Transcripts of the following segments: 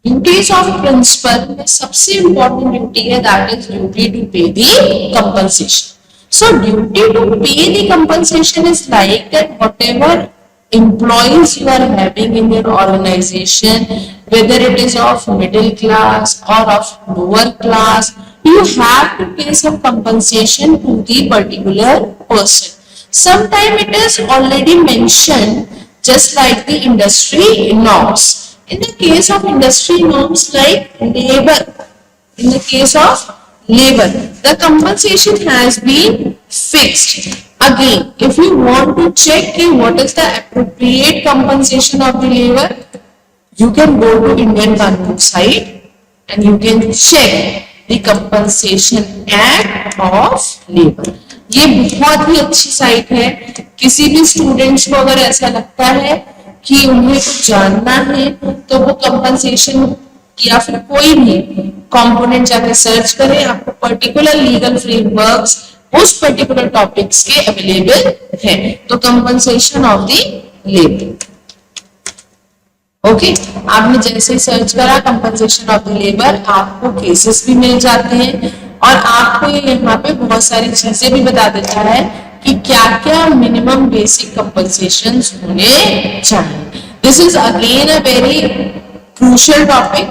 Duties of principal में सबसे important duty है दैट इज ड्यूटी टू पे दी compensation. So duty to pay the compensation is like that whatever employees you are having in your organization, whether it is of middle class or of lower class, you have to pay some compensation to the particular person. Sometime it is already mentioned just like the industry norms. In the case of industry norms like labor, in the case of labor, the compensation has been fixed. Again, if you want to check what is the appropriate compensation of the labor, you can go to Indian Qanun site and you can check the Compensation Act of Labor. ये बहुत ही अच्छी site है. किसी भी students को अगर ऐसा लगता है कि उन्हें कुछ जानना है तो वो कंपनसेशन या फिर कोई भी कंपोनेंट जाकर सर्च करें. आपको पर्टिकुलर लीगल फ्रेमवर्क्स उस पर्टिकुलर टॉपिक्स के अवेलेबल है. तो compensation of the labour, okay, आपने जैसे ही सर्च करा कंपनसेशन ऑफ द लेबर, आपको केसेस भी मिल जाते हैं और आपको ये यहाँ पे बहुत सारी चीजें भी बता देता है कि क्या क्या मिनिमम बेसिक कंपनसेशन होने चाहिए. This is again a very crucial topic.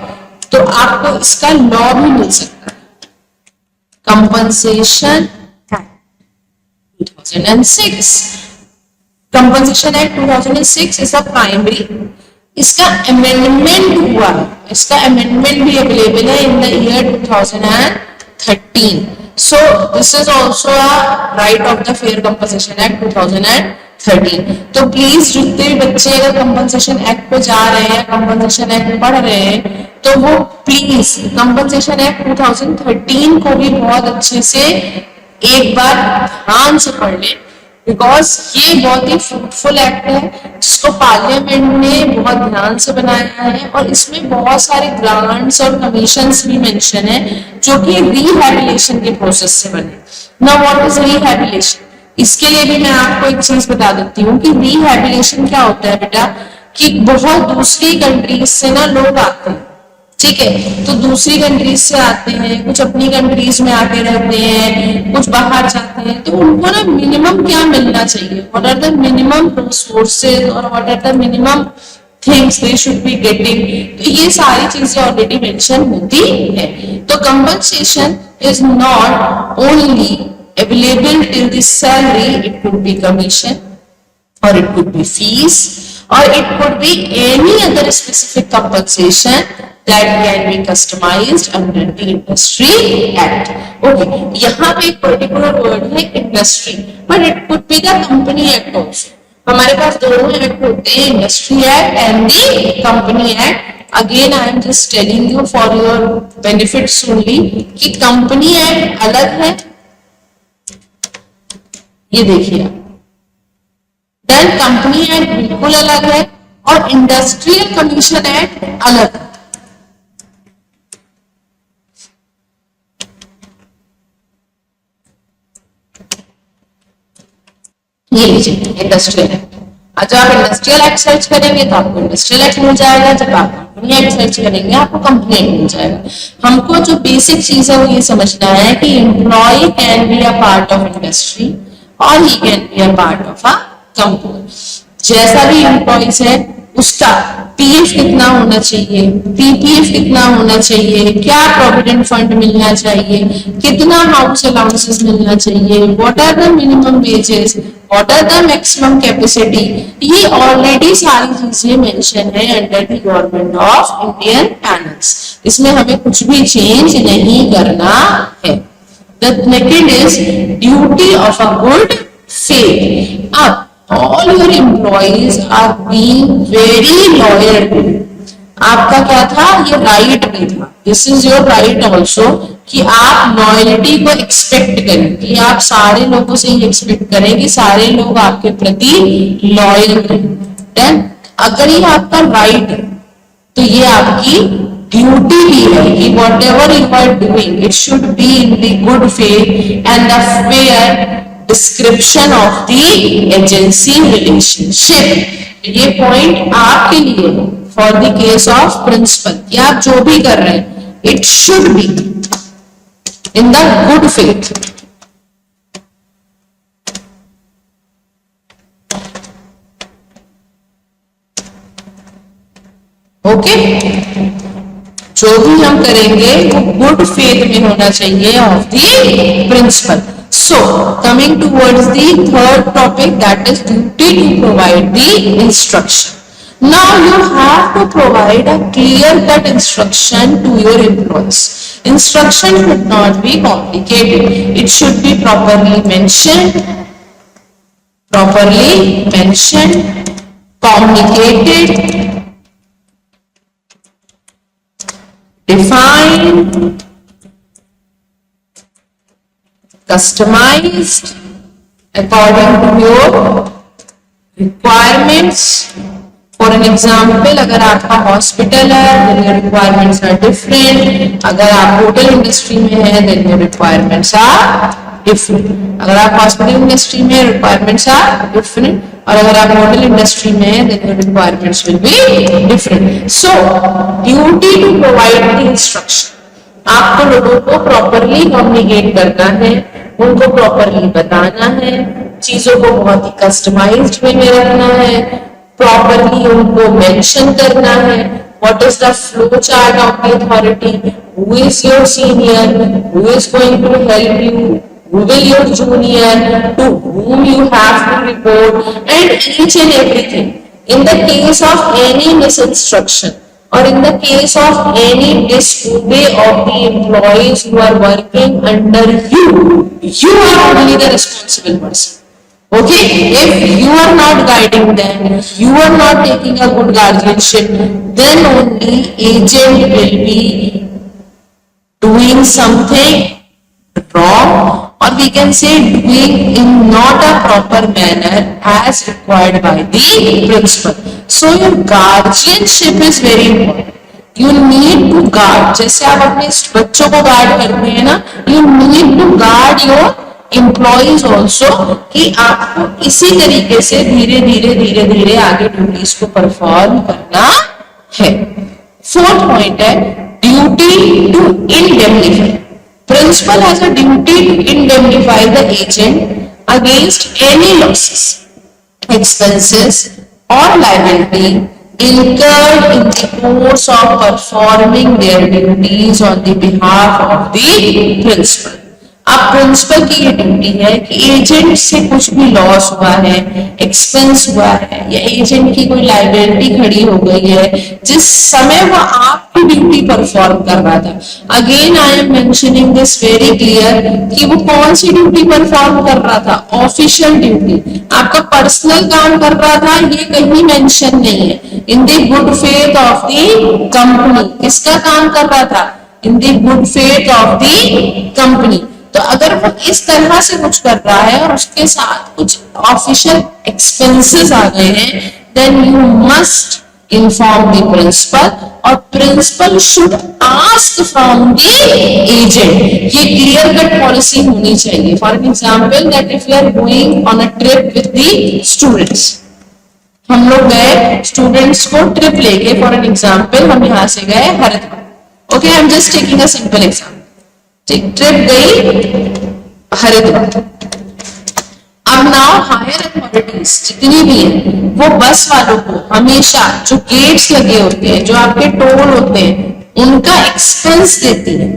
तो आपको इसका लॉ भी मिल सकता है. Compensation 2006, compensation act 2006 is a primary. इसका अमेंडमेंट हुआ है, इसका अमेंडमेंट भी अवेलेबल है in the year 2013. So this is also a right of the fair compensation act 2013. तो प्लीज जितने भी बच्चे अगर कंपनसेशन एक्ट पे जा रहे हैं, कंपनसेशन एक्ट पढ़ रहे हैं, तो वो प्लीज कंपनसेशन एक्ट 2013 को भी बहुत अच्छे से एक बार ध्यान से पढ़ लें, बिकॉज ये बहुत ही फ्रूटफुल एक्ट है जिसको पार्लियामेंट ने बहुत ध्यान से बनाया है और इसमें बहुत सारे ग्रांट्स और कमीशंस भी मेंशन है जो कि रिहैबिलिटेशन के प्रोसेस से बने. Now what is rehabilitation? इसके लिए भी मैं आपको एक चीज बता देती हूँ कि रिहैबिलिटेशन क्या होता है बेटा, कि बहुत दूसरी कंट्रीज से ना लोग आते हैं, ठीक है, तो दूसरी कंट्रीज से आते हैं, कुछ अपनी कंट्रीज में आके रहते हैं, कुछ बाहर जाते हैं, तो उनको ना मिनिमम क्या मिलना चाहिए, what are the minimum resources और what are the minimum things they should be getting. तो ये सारी चीजें ऑलरेडी मेंशन होती है. तो compensation is not only available till the salary, it could be commission or it could be fees or it could be any other specific compensation that can be customized under the Industry Act. Okay, यहाँ पे एक particular word है industry, but it could be the company act also. हमारे पास दोनों act होते हैं, industry act and the company act. Again I am just telling you for your benefits only कि company act अलग है, ये देखिए, देन कंपनी एक्ट बिल्कुल अलग है और इंडस्ट्रियल कमीशन एक्ट अलग है. ये लीजिए इंडस्ट्रियल एक्ट. जब आप इंडस्ट्रियल एक्ट सर्च करेंगे तो आपको इंडस्ट्रियल एक्ट मिल जाएगा, जब आप कंपनी एक्ट सर्च करेंगे आपको कंपनी एक्ट मिल जाएगा. हमको जो बेसिक चीज है वो ये समझना है कि employ can be a part of industry और he can be a part of a company. जैसा भी एम्प्लॉइज है उसका पीएफ कितना होना चाहिए, पीपीएफ कितना होना चाहिए, क्या प्रोविडेंट फंड मिलना चाहिए, कितना हाउस अलाउंसेस मिलना चाहिए, what are the minimum wages, what are the maximum capacity, ये ऑलरेडी सारी चीजें मेंशन है under the government of Indian panels. इसमें हमें कुछ भी चेंज नहीं करना है. The second is duty of a good faith. अब all your employees are being very loyal to you. आपका क्या था, ये राइट भी था, this is your right also, कि आप लॉयल्टी को एक्सपेक्ट करें, कि आप सारे लोगों से ये एक्सपेक्ट करें कि सारे लोग आपके प्रति लॉयल रहें. देन अगर ये आपका राइट है तो ये आपकी ड्यूटी भी है कि whatever you are doing it should be in the good faith and the fair description of the agency relationship. ये पॉइंट आपके लिए for the case of principal कि आप जो भी कर रहे हैं it should be in the good faith. Okay, जो भी हम करेंगे वो गुड फेथ में होना चाहिए of the principal. So, coming towards the third topic, that is duty to provide the instruction. Now you have to provide a clear-cut instruction to your employees. Instruction should not be complicated. It should be properly mentioned, communicated, defined, customized according to your requirements. For an example, अगर आपका hospital है then your requirements are different. अगर आप hotel industry में है then your requirements are different. अगर आप hospital industry में requirements are different और अगर आप होटल इंडस्ट्री में है then your requirements will be different. So duty to provide the instruction. आपको लोगों को प्रॉपरली कम्युनिकेट करना है, उनको प्रॉपरली बताना है, चीजों को बहुत ही कस्टमाइज्ड वे में रखना है, प्रॉपरली उनको मेंशन करना है. What is the flow chart of the authority, who is your senior, who is going to help you, who will your junior, to whom you have to report, and each and everything. In the case of any misinstruction or in the case of any disobey of the employees who are working under you, you are only the responsible person. Okay, if you are not guiding them, you are not taking a good guardianship, then only agent will be doing something wrong, or we can say doing in not a proper manner as required by the principal. So your guardianship is very important. You need to guard. जैसे आप अपने बच्चों को guard करते हैं ना, you need to guard your employees also कि आपको इसी तरीके से धीरे धीरे आगे ड्यूटीज को परफॉर्म करना है. फोर्थ पॉइंट है duty to indemnify. Principal has a duty to indemnify the agent against any losses, expenses or liability incurred in the course of performing their duties on the behalf of the principal. अब principal की ये duty है कि agent से कुछ भी loss हुआ है, एक्सपेंस हुआ है या एजेंट की कोई लाइबिलिटी खड़ी हो गई है जिस समय वो आपकी ड्यूटी परफॉर्म कर रहा था. Again I am mentioning this very clear कि वो कौन सी ड्यूटी परफॉर्म कर रहा था, ऑफिशियल ड्यूटी, आपका पर्सनल काम कर रहा था, ये कहीं मेंशन नहीं है. इन the good faith of the company, किसका काम कर रहा था, इन the good faith of the company. तो अगर वो इस तरह से कुछ कर रहा है और उसके साथ कुछ ऑफिशियल एक्सपेंसेस आ गए हैं, then you must inform the principal और principal should ask from the agent. ये क्लियर कट पॉलिसी होनी चाहिए. For example that if you are going on a trip with the students, हम लोग गए स्टूडेंट्स को ट्रिप लेके, फॉर एन एग्जाम्पल हम यहाँ से गए Haridwar. Okay, I am just taking a simple example. Trip गई हरिद्वार. अब नाउ हायर अथॉरिटीज जितनी भी है वो बस वालों को हमेशा जो गेट्स लगे होते हैं, जो आपके टोल होते हैं, उनका एक्सपेंस देती है.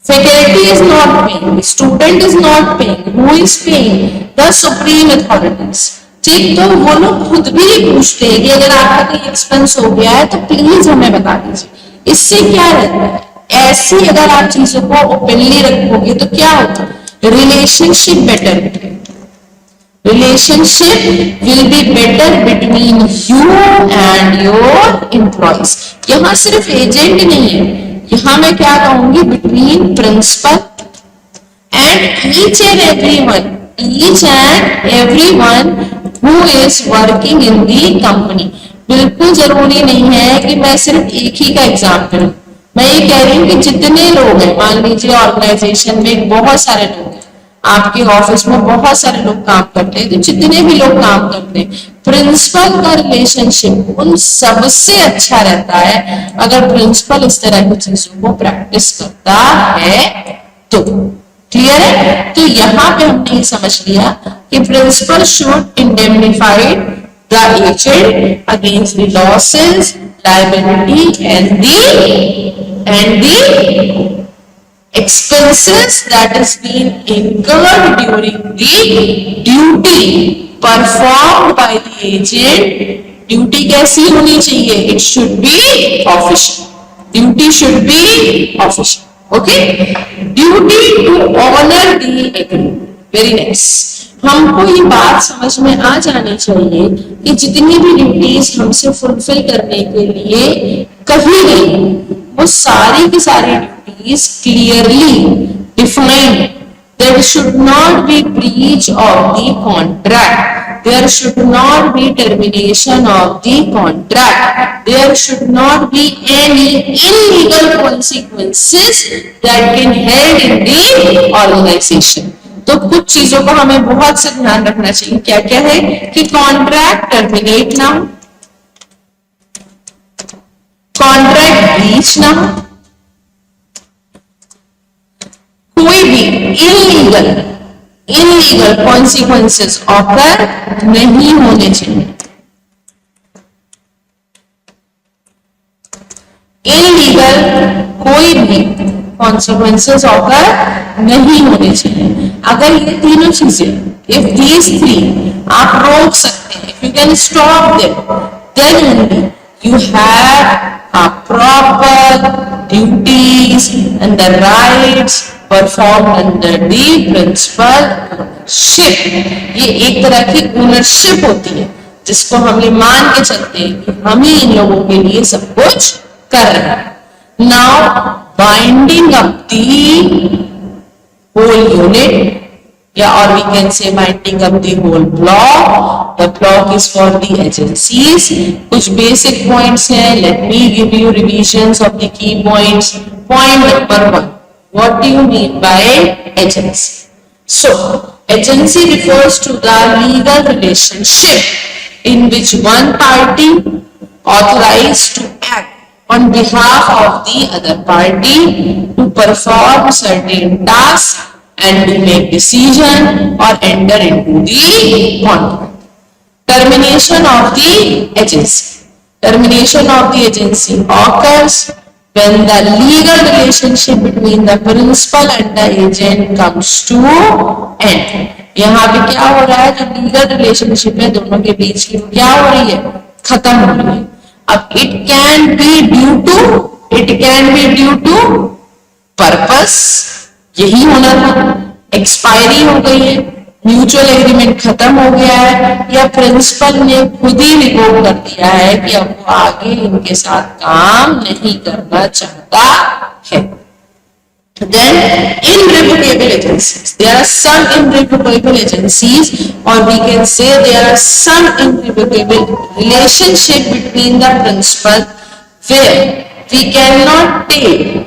Faculty is not paying, student is not paying, who is paying? The supreme authorities. ठीक, तो वो लोग खुद भी पूछते हैं कि अगर आपका कोई एक्सपेंस हो गया है तो प्लीज हमें बता दीजिए. इससे क्या रहता है, ऐसी अगर आप चीजों को ओपनली रखोगे तो क्या होगा, रिलेशनशिप बेटर होता है. Relationship will be better between you and your employees. यहाँ सिर्फ एजेंट नहीं है, यहाँ मैं क्या कहूंगी, between principal and each and everyone who is working in the company. बिल्कुल जरूरी नहीं है कि मैं सिर्फ एक ही का एग्जाम्पल हूं. मैं ये कह रही हूँ कि जितने लोग हैं, मान लीजिए ऑर्गेनाइजेशन में बहुत सारे लोग हैं, आपके ऑफिस में बहुत सारे लोग काम करते हैं, तो जितने भी लोग काम करते हैं, प्रिंसिपल का रिलेशनशिप उन सबसे अच्छा रहता है अगर प्रिंसिपल इस तरह की चीजों को प्रैक्टिस करता है तो। क्लियर है? तो यहाँ पे हमने ये समझ लिया कि principal should indemnify the agent against the losses, liability and the expenses that is being incurred during the duty performed by the agent. Duty कैसी होनी चाहिए? It should be official. Duty should be official. Okay? Duty to honor the agreement. Very nice. हमको ये बात समझ में आ जानी चाहिए कि जितनी भी ड्यूटीज हमसे फुलफिल करने के लिए कही गई वो सारी की सारी is clearly defined. There should not be breach of the contract. There should not be termination of the contract. There should not be any illegal consequences that can held in the organization. तो कुछ चीजों को हमें बहुत से ध्यान रखना चाहिए। क्या क्या है कि कॉन्ट्रैक्ट टर्मिनेट ना हो, कॉन्ट्रैक्ट ब्रीच ना हो, कोई भी इलीगल कॉन्सिक्वेंसेस ऑकर नहीं होने चाहिए। इलीगल कोई भी कॉन्सिक्वेंसेस ऑकर नहीं होने चाहिए। अगर ये तीनों चीजें, इफ दीज थ्री आप रोक सकते हैं, if you can stop them, then only you have a proper duties and the rights performed under the principal ownership. ये एक तरह की ओनरशिप होती है जिसको हम ये मान के चलते हैं कि हम ही इन लोगों के लिए सब कुछ कर रहे हैं। Now binding up the whole unit, yeah, or we can say binding up the whole block. The block is for the agencies. कुछ basic points हैं. Let me give you revisions of the key points. Point number 1. What do you mean by agency? So, agency refers to the legal relationship in which one party authorized to act on behalf of the other party to perform certain tasks and to make decision or enter into the contract. Termination of the agency. Termination of the agency occurs when the legal relationship between the principal and the agent comes to end. यहाँ पे क्या हो रहा है? जो legal relationship है दोनों के बीच की क्या हो रही है? खत्म हो रही है। अब it can be due to purpose, यही होना था, एक्सपायरी हो गई है, म्यूचुअल एग्रीमेंट खत्म हो गया है, या प्रिंसिपल ने खुद ही रिवोक कर दिया है कि अब वो आगे इनके साथ काम नहीं करना चाहता है। Then irrevocable agencies. There are some irrevocable agencies, or we can say there are some irrevocable relationship between the principal where we cannot take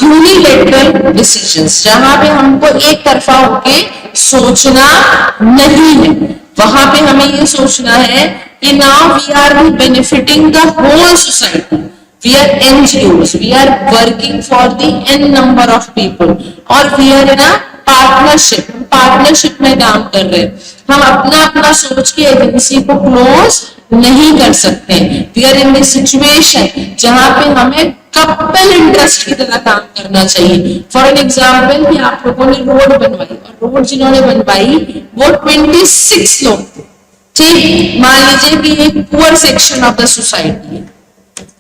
unilateral decisions, जहां पे हमको एक तरफा होके सोचना नहीं है, वहां पे हमें ये सोचना है कि now we are benefiting the whole society, we are NGOs, we are working for the n number of people, और we are in a partnership में काम कर रहे हैं। हम अपना अपना सोच के एजेंसी को क्लोज नहीं कर सकते। We are in this situation जहां पे हमें कपल इंटरेस्ट की तरह काम करना चाहिए। फॉर एन एग्जाम्पल कि आप लोगों ने रोड बनवाई, और रोड जिन्होंने बनवाई वो 26 लोग थे, ठीक। मान लीजिए कि एक poor section of the society है,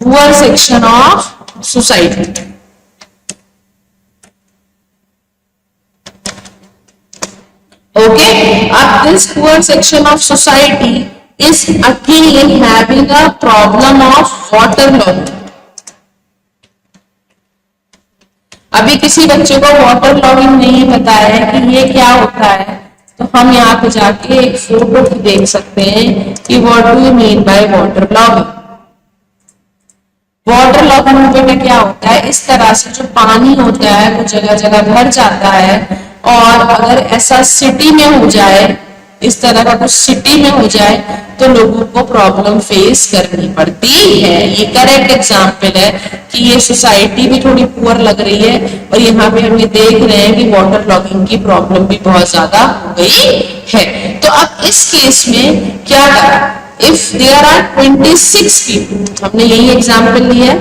poor section of society, okay. अब this poor section of society is again having a problem of water logging. अभी किसी बच्चे को वाटर लॉगिंग नहीं पता है कि ये क्या होता है, तो हम यहाँ पे जाके एक फोटो देख सकते हैं कि what do you mean by water logging. Water logging में क्या होता है, इस तरह से जो पानी होता है वो जगह जगह भर जाता है, और अगर ऐसा सिटी में हो जाए, इस तरह का कुछ सिटी में हो जाए, तो लोगों को प्रॉब्लम फेस करनी पड़ती है। ये करेक्ट एग्जाम्पल है कि ये सोसाइटी भी थोड़ी पुअर लग रही है और यहाँ पे हम ये देख रहे हैं कि वाटर लॉगिंग की प्रॉब्लम भी बहुत ज्यादा हो गई है। तो अब इस केस में क्या करा, इफ देयर आर 26 पीपल, हमने यही एग्जाम्पल लिया है,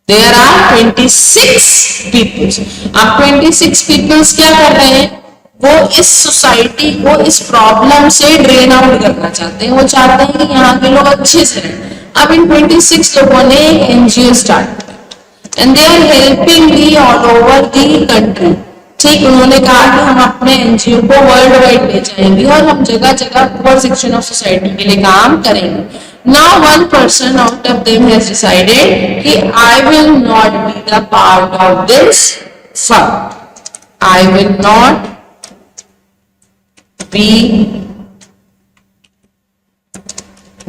देयर आर 26 पीपल्स। अब 26 पीपल्स क्या कर रहे हैं, वो इस सोसाइटी को इस प्रॉब्लम से ड्रेन आउट करना चाहते हैं, वो चाहते हैं कि यहाँ के लोग अच्छे से रहें। अब इन 26 लोगों ने एनजीओ स्टार्ट किया and they are helping the all over the country. ठीक, उन्होंने कहा कि हम अपने एनजीओ को वर्ल्ड वाइड ले जाएंगे और हम जगह जगह पुअर सेक्शन ऑफ सोसाइटी के लिए काम करेंगे। Now one person out of them has decided कि I will not be the part of this fund. I will not be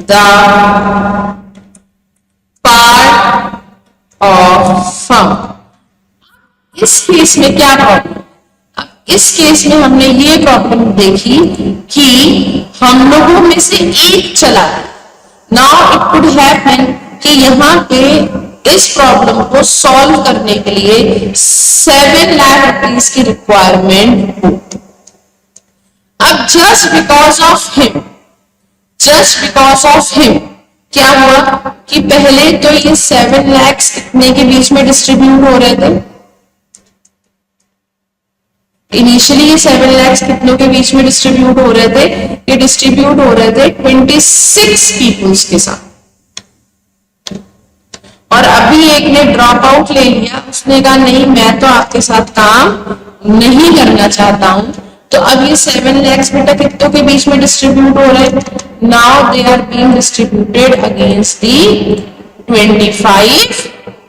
the part of fund. इस केस में क्या प्रॉब्लम, इस case में हमने ये प्रॉब्लम देखी कि हम लोगों में से एक चला गया। नाउ इट कुड हैपन कि यहाँ पे इस प्रॉब्लम को सॉल्व करने के लिए 7 लाख रुपीज की रिक्वायरमेंट हो। अब जस्ट बिकॉज ऑफ हिम क्या हुआ कि पहले तो ये 7 लाख कितने के बीच में डिस्ट्रीब्यूट हो रहे थे, इनिशियली ये 7 लाख कितनों के बीच में डिस्ट्रीब्यूट हो रहे थे, ये डिस्ट्रीब्यूट हो रहे थे 26 पीपल्स के साथ। और अभी एक ने ड्रॉप आउट ले लिया, उसने कहा नहीं मैं तो आपके साथ काम नहीं करना चाहता हूं। तो अब ये 7 लाख बेटा कितनों के बीच में डिस्ट्रीब्यूट हो रहे हैं, now they are being distributed against the 25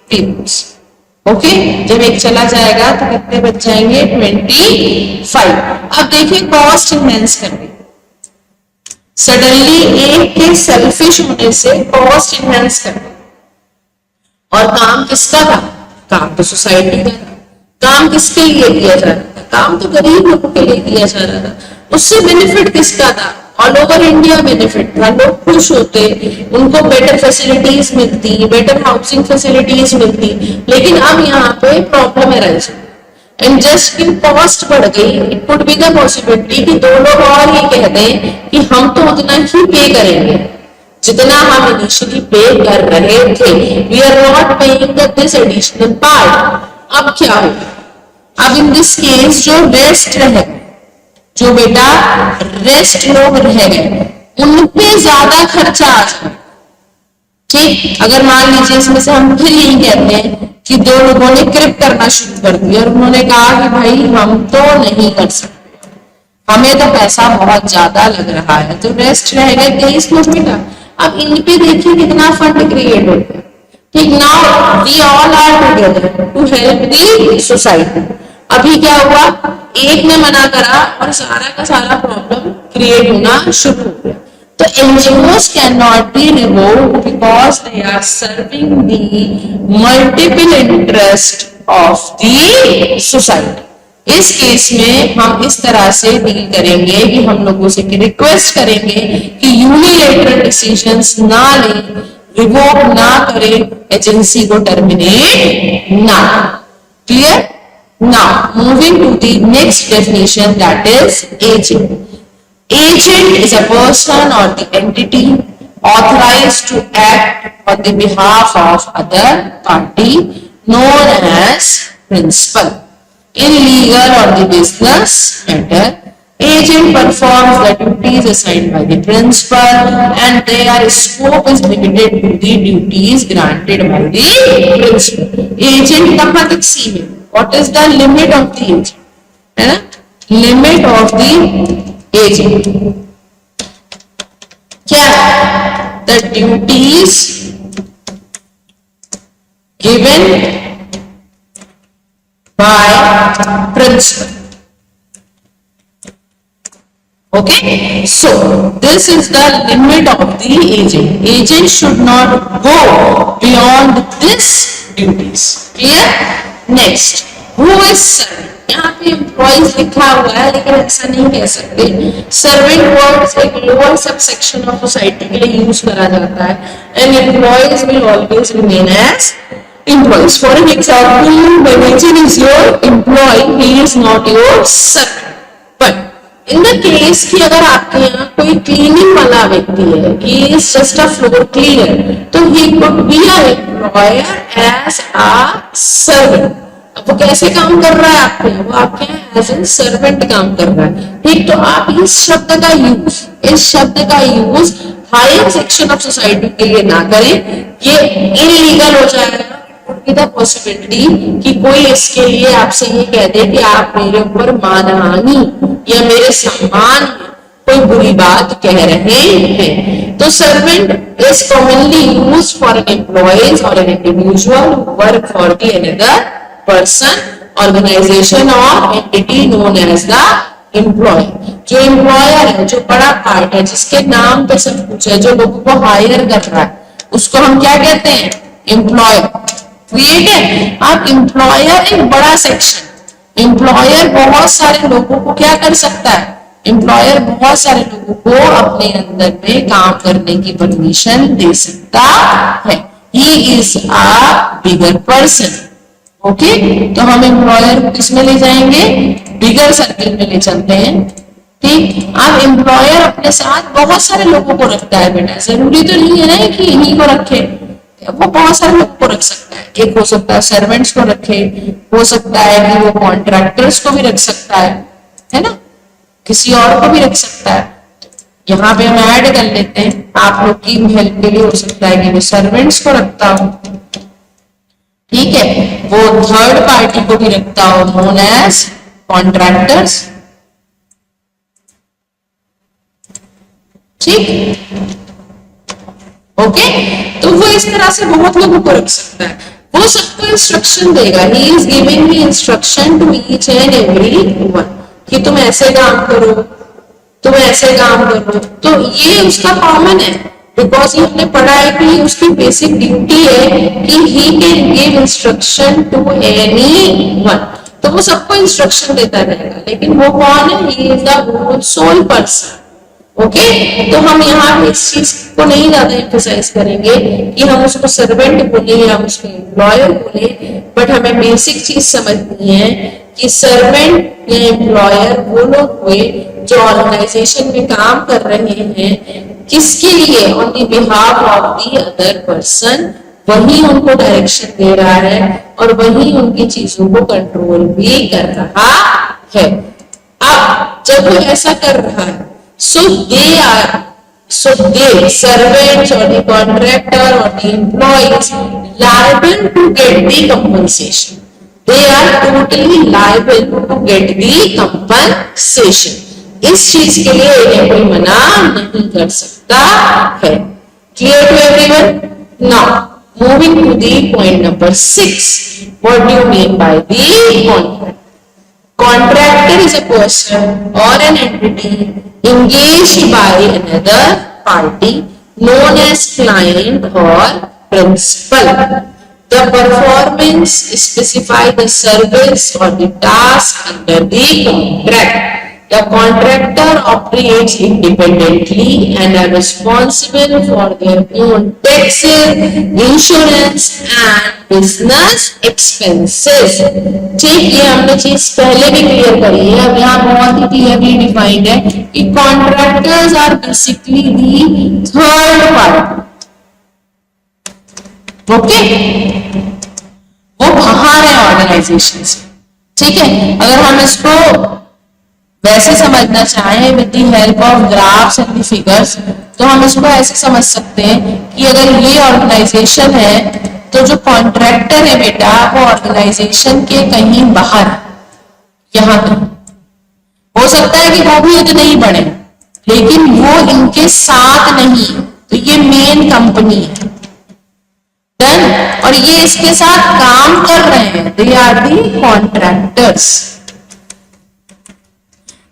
peoples. Okay, जब एक चला जाएगा तो कितने बच जाएंगे, 25। अब देखिए कॉस्ट इनहेंस करनी, सडनली एक के सेल्फिश होने से कॉस्ट इनहेंस करनी। और काम किसका था, काम तो सोसाइटी का था। काम किसके लिए किया जा रहा था, काम तो गरीब लोगों के लिए किया जा रहा था। उससे बेनिफिट किसका था, ऑल ओवर इंडिया बेनिफिट था, लोग खुश होते, उनको बेटर फैसिलिटीज मिलती, बेटर हाउसिंग फैसिलिटीज मिलती। लेकिन अब यहाँ पे प्रॉब्लम अराइज एंड जस्ट की कॉस्ट बढ़ गई। It could be the possibility कि 2 लोग और ये कह दें कि हम तो उतना ही पे करेंगे जितना हम इनिशियली पे कर रहे थे, we are not paying this additional part. अब क्या होगा, अब इन दिस केस जो रेस्ट रह गए, जो बेटा रेस्ट लोग रह गए, उनपे ज्यादा खर्चा आ जाए। ठीक, अगर मान लीजिए इसमें से हम फिर यही कहते हैं कि 2 लोगों ने क्रिप करना शुरू कर दिया और उन्होंने कहा कि भाई हम तो नहीं कर सकते, हमें तो पैसा बहुत ज्यादा लग रहा है, तो रेस्ट रह गए 23 लोग बेटा। अब इन पे देखिए कितना फंड क्रिएट हो गया। ठीक, now we all are together to help the society. अभी क्या हुआ, एक ने मना करा और सारा का सारा प्रॉब्लम क्रिएट होना शुरू हो गया। तो NGOs cannot be revoked because they are serving the multiple interest of the society. इस केस में हम इस तरह से डील करेंगे कि हम लोगों से रिक्वेस्ट करेंगे कि यूनिलेटरल डिसीजंस ना लें, रिवोक ना करें, एजेंसी को टर्मिनेट ना। Clear? Now moving to the next definition, that is agent. Agent is a person or the entity authorized to act on the behalf of other party, known as principal. In legal or the business matter, agent performs the duties assigned by the principal and their scope is limited to the duties granted by the principal. Agent कहाँ तक सीमित? What is the limit of the agent? है ना? Limit of the agent क्या है? The duties given by principal. Okay, so this is the limit of the agent. Agent should not go beyond this duties. Clear? Next, who is servant, यहाँ पे employees लिखा हुआ है लेकिन ऐसा नहीं कह सकते। सर्वेंट वर्ड एक lower sub section of society के लिए यूज करा जाता है and employees will always remain as employees. For an example, manager is your employee, he is not your servant. But in the case कि अगर आपके यहाँ कोई क्लीनिंग वाला व्यक्ति है, he is just a floor cleaner, तो he could be an employer as a servant. अब वो कैसे काम कर रहा है आपके यहाँ? वो आपके यहाँ एज एन सर्वेंट काम कर रहा है, ठीक। तो आप इस शब्द का use higher section of society के लिए ना करें, ये इलीगल हो जाएगा। विद द पॉसिबिलिटी कि कोई इसके लिए आपसे ये कह दे कि आप मेरे ऊपर मानहानि या मेरे सम्मान में कोई बुरी बात कह रहे हैं। तो servant is commonly used for an employees और an individual work for the another person, organization और entity known as the employ. जो एम्प्लॉयर है, जो बड़ा पार्ट है, जिसके नाम पे सब कुछ है, जो लोगों को हायर कर रहा है, उसको हम क्या कहते हैं? एम्प्लॉयर। ठीक है, आप एम्प्लॉयर एक बड़ा सेक्शन, एम्प्लॉयर बहुत सारे लोगों को क्या कर सकता है? एम्प्लॉयर बहुत सारे लोगों को अपने अंदर में काम करने की परमिशन दे सकता है। He is a bigger person. Okay, तो हम एम्प्लॉयर को किसमें ले जाएंगे? बिगर सर्किल में ले चलते हैं। ठीक, आप एम्प्लॉयर अपने साथ बहुत सारे लोगों को रखता है बेटा, जरूरी तो नहीं है ना कि इन्हीं को रखे, वो बहुत सारे लोग को रख सकता है। एक हो सकता है सर्वेंट्स को रखे, हो सकता है कि वो कॉन्ट्रैक्टर्स को भी रख सकता है ना, किसी और को भी रख सकता है। यहाँ पे हम ऐड कर लेते हैं, आप लोग की हेल्प के लिए हो सकता है कि मैं सर्वेंट्स को रखता हूं, ठीक है, वो थर्ड पार्टी को भी रखता हो नोन एज कॉन्ट्रैक्टर्स। ठीक, ओके, तो वो इस तरह से बहुत लोगों को रख सकता है। वो सबको इंस्ट्रक्शन देगा, he is giving the instruction to each and every one कि तुम ऐसे काम करो, तुम ऐसे काम करो। तो ये उसका कॉमन है, बिकॉज ये हमने पढ़ा है कि उसकी बेसिक ड्यूटी है कि he can give instruction to anyone. तो वो सबको इंस्ट्रक्शन देता रहेगा, लेकिन वो कौन है? He is the sole person. Okay, तो हम यहाँ पे इस चीज को नहीं ज्यादा एम्फसाइज करेंगे कि हम उसको सर्वेंट बोले या हम उसको एम्प्लॉयर बोले, बट हमें बेसिक चीज समझनी है कि सर्वेंट या एम्प्लॉयर वो लोग हुए जो ऑर्गेनाइजेशन में काम कर रहे हैं, किसके लिए? On the behalf of the other person. वही उनको डायरेक्शन दे रहा है और वही उनकी चीजों को कंट्रोल भी कर रहा है। अब जब वो ऐसा कर रहा है, so they servants or the contractor or the employees liable to get the compensation. They are totally liable to get the compensation. इस चीज के लिए इन्हें कोई मना नहीं कर सकता है। Clear to everyone? Now moving to the point number 6. What do you mean by the contract? Contractor is a person or an entity engaged by another party known as client or principal. The performance specify the service or the task under the contract. The contractor operates independently and are responsible for their own taxes, insurance and business expenses. ठीक, ये हमने चीज पहले भी clear करी है, अब यहाँ बहुत ही क्लियरली डिफाइंड है कि contractors are basically the third party. Okay, वो बाहर है ऑर्गेनाइजेशन से। ठीक है, अगर हम इसको वैसे समझना चाहें with the help of graphs and the figures, तो हम इसको ऐसे समझ सकते हैं कि अगर ये ऑर्गेनाइजेशन है तो जो कॉन्ट्रैक्टर है बेटा वो ऑर्गेनाइजेशन के कहीं बाहर, यहाँ पे हो सकता है कि वो भी इतने ही बड़े, लेकिन वो इनके साथ नहीं, तो ये मेन कंपनी है डन, और ये इसके साथ काम कर रहे हैं, दे आर दी कॉन्ट्रैक्टर्स।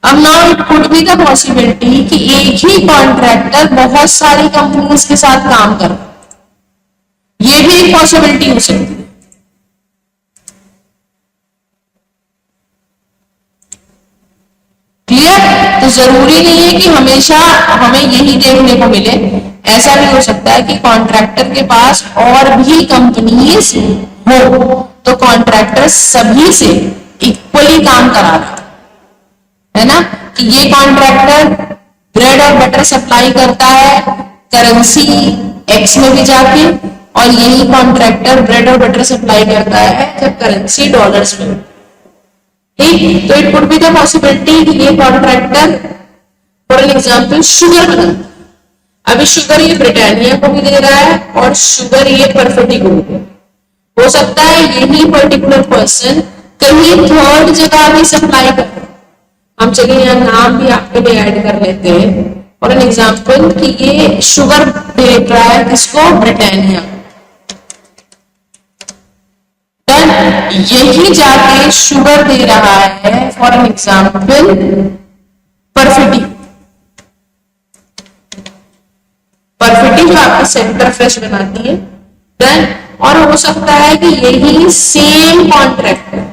अब now it could be the possibility कि एक ही कॉन्ट्रैक्टर बहुत सारी कंपनीज के साथ काम कर, ये भी एक पॉसिबिलिटी हो सकती है। तो जरूरी नहीं है कि हमेशा हमें यही देखने को मिले, ऐसा भी हो सकता है कि कॉन्ट्रैक्टर के पास और भी कंपनीज हो, तो कॉन्ट्रैक्टर सभी से इक्वली काम करा रहा है ना, कि ये कॉन्ट्रैक्टर ब्रेड और बटर सप्लाई करता है करेंसी एक्स में भी जाके, और यही कॉन्ट्रैक्टर ब्रेड और बटर सप्लाई करता है जब करेंसी डॉलर्स में। ठीक, तो it could be the possibility कि ये contractor for an example sugar बनाता, अभी शुगर ये ब्रिटानिया को भी दे रहा है और शुगर ये परफेक्टी को भी दे रहा है। हो सकता है यही पर्टिकुलर पर्सन कहीं थर्ड जगह भी सप्लाई कर, हम चलिए यहाँ नाम भी आपके लिए ऐड कर लेते हैं फॉर एन एग्जाम्पल कि ये शुगर दे रहा है किसको, ब्रिटानिया, यही जाके शुगर दे रहा है फॉर एन एग्जाम्पल परफेटी, परफेटी जो आपका सेंटर फ्रेश बनाती है। देन और हो सकता है कि यही same contractor,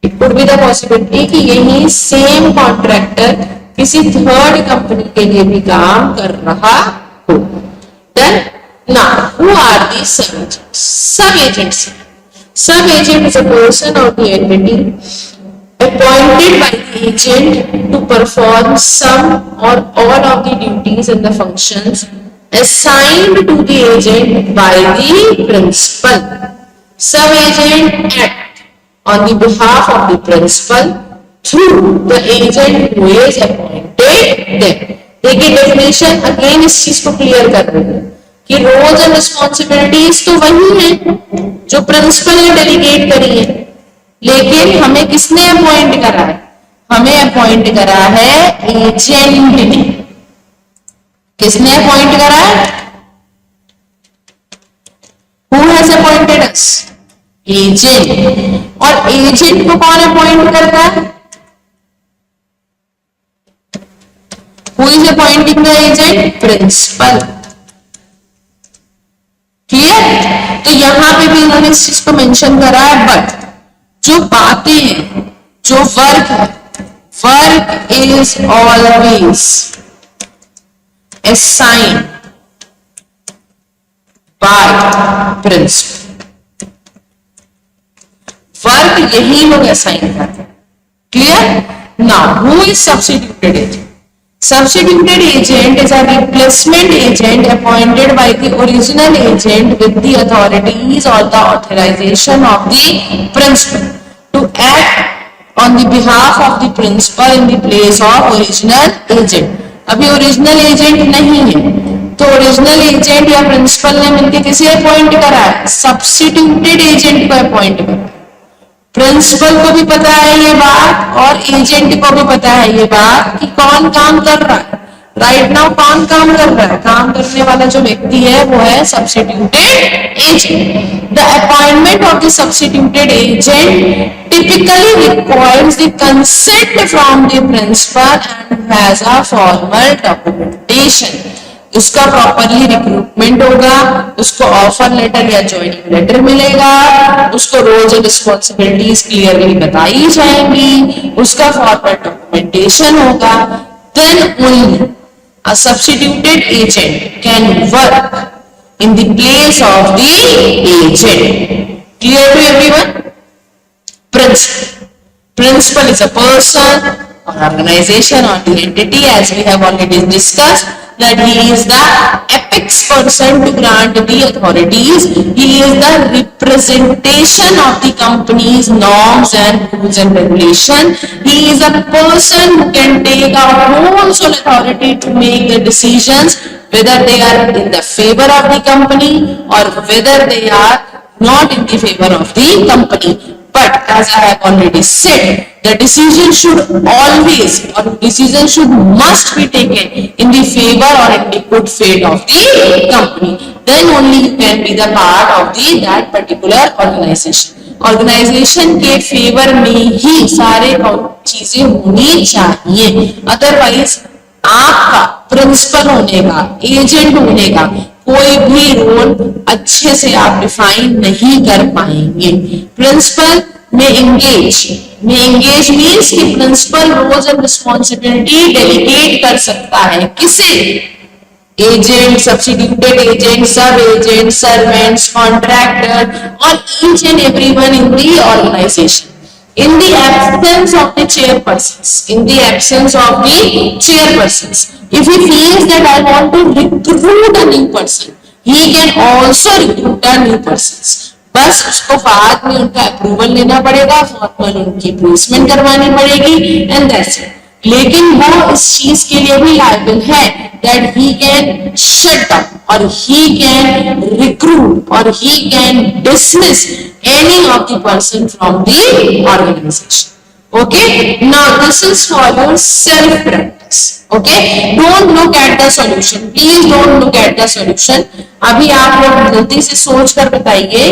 it could be the possibility कि यही सेम कॉन्ट्रैक्टर किसी थर्ड कंपनी के लिए भी काम कर रहा हो। Then now who are the sub agents? Sub agents, sub agent is a person और the entity appointed by the agent to perform some or all of the duties and the functions assigned to the agent by the principal. Sub agent act on the behalf of the principal through the agent who is appointed them. देखिए definition again इस चीज को clear कर रही है कि roles and responsibilities तो वही है जो प्रिंसिपल ने डेलीगेट करी है, लेकिन हमें किसने अपॉइंट करा है? हमें अपॉइंट करा है एजेंट ने। किसने अपॉइंट करा है? Who has appointed us? Agent. और एजेंट को कौन अपॉइंट करता है? Who is appointing the agent? Principal. Clear? तो यहां पे भी इन्होंने इस चीज को मेंशन करा है, बट जो बातें हैं, जो वर्क है, work is always assigned by principal. Work यही लोग असाइन करते हैं। Clear? Now who is substituted agent? Substituted agent is a replacement agent appointed by the original agent with the authorities or the authorization of the principal to act on the behalf of the principal in the place of original agent. अभी original agent नहीं है, तो original agent या principal ने मिलकर किसे appoint करा है? Substituted agent को अपॉइंट करा। प्रिंसिपल को भी पता है ये बात और एजेंट को भी पता है ये बात कि कौन काम कर रहा है। राइट नाउ कौन काम कर रहा है? काम करने वाला जो व्यक्ति है वो है substituted agent. The appointment of the substituted agent typically requires the consent from the principal and has a formal documentation. उसका प्रॉपरली रिक्रूटमेंट होगा, उसको ऑफर लेटर या ज्वाइनिंग लेटर मिलेगा, उसको रोल्स एंड रिस्पॉन्सिबिलिटीज क्लियरली बताई जाएंगी, उसका फॉर्मल डॉक्यूमेंटेशन होगा। Then only a substituted agent can work in the place of the agent. Clear to everyone? Principal is a person or organization or the entity, as we have already discussed, that he is the apex person to grant the authorities. He is the representation of the company's norms and rules and regulation. He is a person who can take a whole sole authority to make the decisions, whether they are in the favor of the company or whether they are not in the favor of the company. But as I have already said, the decision should always or decision must be taken in the favor or in the good faith of the company. Then only you can be the part of that particular organization. Organization के favour में ही सारे चीजें होनी चाहिए, otherwise आपका principal होने का, agent होने का कोई भी रोल अच्छे से आप डिफाइन नहीं कर पाएंगे। प्रिंसिपल में एंगेज मीन्स कि principal roles and responsibility delegate कर सकता है किसे? Agent, substituted agent, sub agent, servants, contractor और each and everyone in the organisation. In the absence of the chairpersons, if he feels that I want to recruit a new person, he can also recruit a new persons. बस उसको बाद में उनका approval लेना पड़ेगा, formal उनकी placement करवानी पड़ेगी एंड दैट्स इट. लेकिन वो इस चीज के लिए भी लायबल है that he can shut down or he can recruit or he can dismiss any of the person from the organization. Okay, now this is for your self practice. Okay, don't look at the solution, please don't look at the solution. अभी आप लोग जल्दी से सोच कर बताइए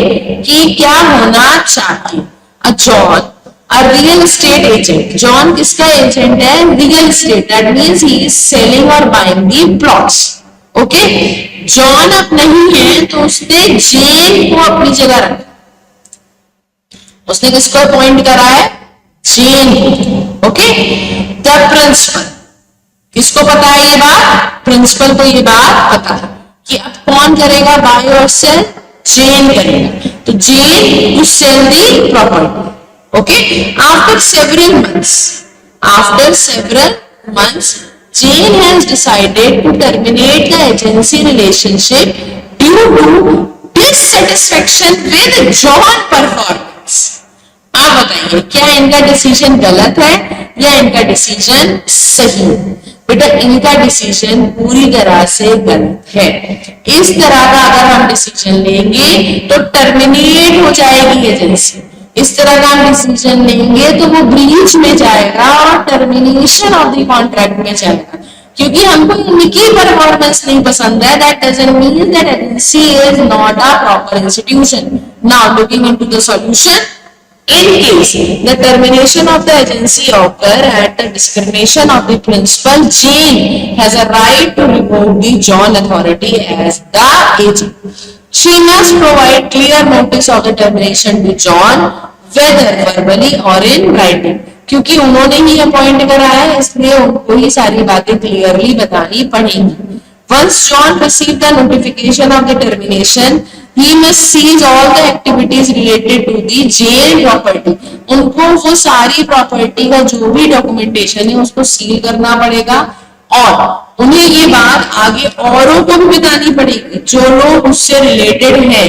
कि क्या होना चाहिए. A John, a real estate agent. John किसका एजेंट है? Real estate. That means he is selling or buying the plots. Okay, John अब नहीं है तो उसने जेन को अपनी जगह रखा. उसने किसको अपॉइंट करा है? जेन. ओके, द प्रिंसिपल, किसको पता है ये बात? प्रिंसिपल को ये बात पता है कि अब कौन करेगा बाय और सेल? जेन करेगा. तो Jane to sell the property. Okay, after several months, Jane has decided to terminate the agency relationship due to dissatisfaction with John performance. आप बताइए क्या इनका डिसीजन गलत है या इनका डिसीजन सही है? बेटा इनका डिसीजन पूरी तरह से गलत है. इस तरह का अगर हम डिसीजन लेंगे तो टर्मिनेट हो जाएगी एजेंसी. इस तरह का हम डिसीजन लेंगे तो वो ब्रीच में जाएगा और टर्मिनेशन ऑफ द कॉन्ट्रैक्ट में जाएगा, क्योंकि हमको इनकी परफॉर्मेंस नहीं पसंद है. That doesn't mean that agency is not a proper institution. Now looking into the solution, in case the termination of the agency occur at the discrimination of the principal, Jane has a right to remove the John authority as the agent. She must provide clear notice of the termination to John, whether verbally or in writing. क्योंकि उन्होंने ही appoint करा है इसलिए उनको ही सारी बातें clearly बतानी पड़ेंगी. Once John received the notification of the termination, he must cease all the activities related to the Jane property. उनको वो सारी प्रॉपर्टी का जो भी डॉक्यूमेंटेशन है उसको सील करना पड़ेगा और उन्हें ये बात आगे औरों को भी बतानी पड़ेगी जो लोग उससे रिलेटेड हैं.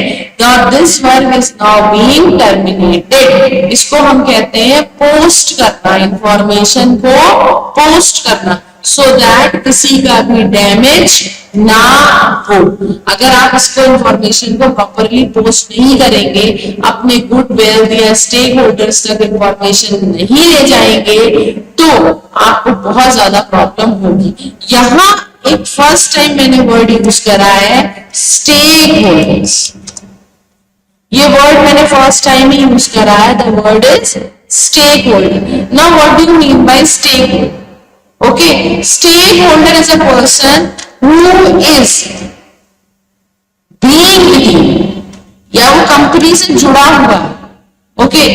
This work is now being terminated. इसको हम कहते हैं पोस्ट करना, इंफॉर्मेशन को पोस्ट करना, so that किसी का भी डैमेज ना हो. अगर आप इसको इंफॉर्मेशन को प्रॉपरली पोस्ट नहीं करेंगे, अपने गुडविल या स्टेक होल्डर्स तक इंफॉर्मेशन नहीं ले जाएंगे तो आपको बहुत ज्यादा प्रॉब्लम होगी. यहाँ एक फर्स्ट टाइम मैंने वर्ड यूज करा है स्टेक होल्डर्स. ये वर्ड मैंने फर्स्ट टाइम ही यूज करा है. The word is stakeholder. Now what do you mean by stakeholder? Okay, stakeholder is a person who is being with you, या वो company से जुड़ा हुआ है. ओके,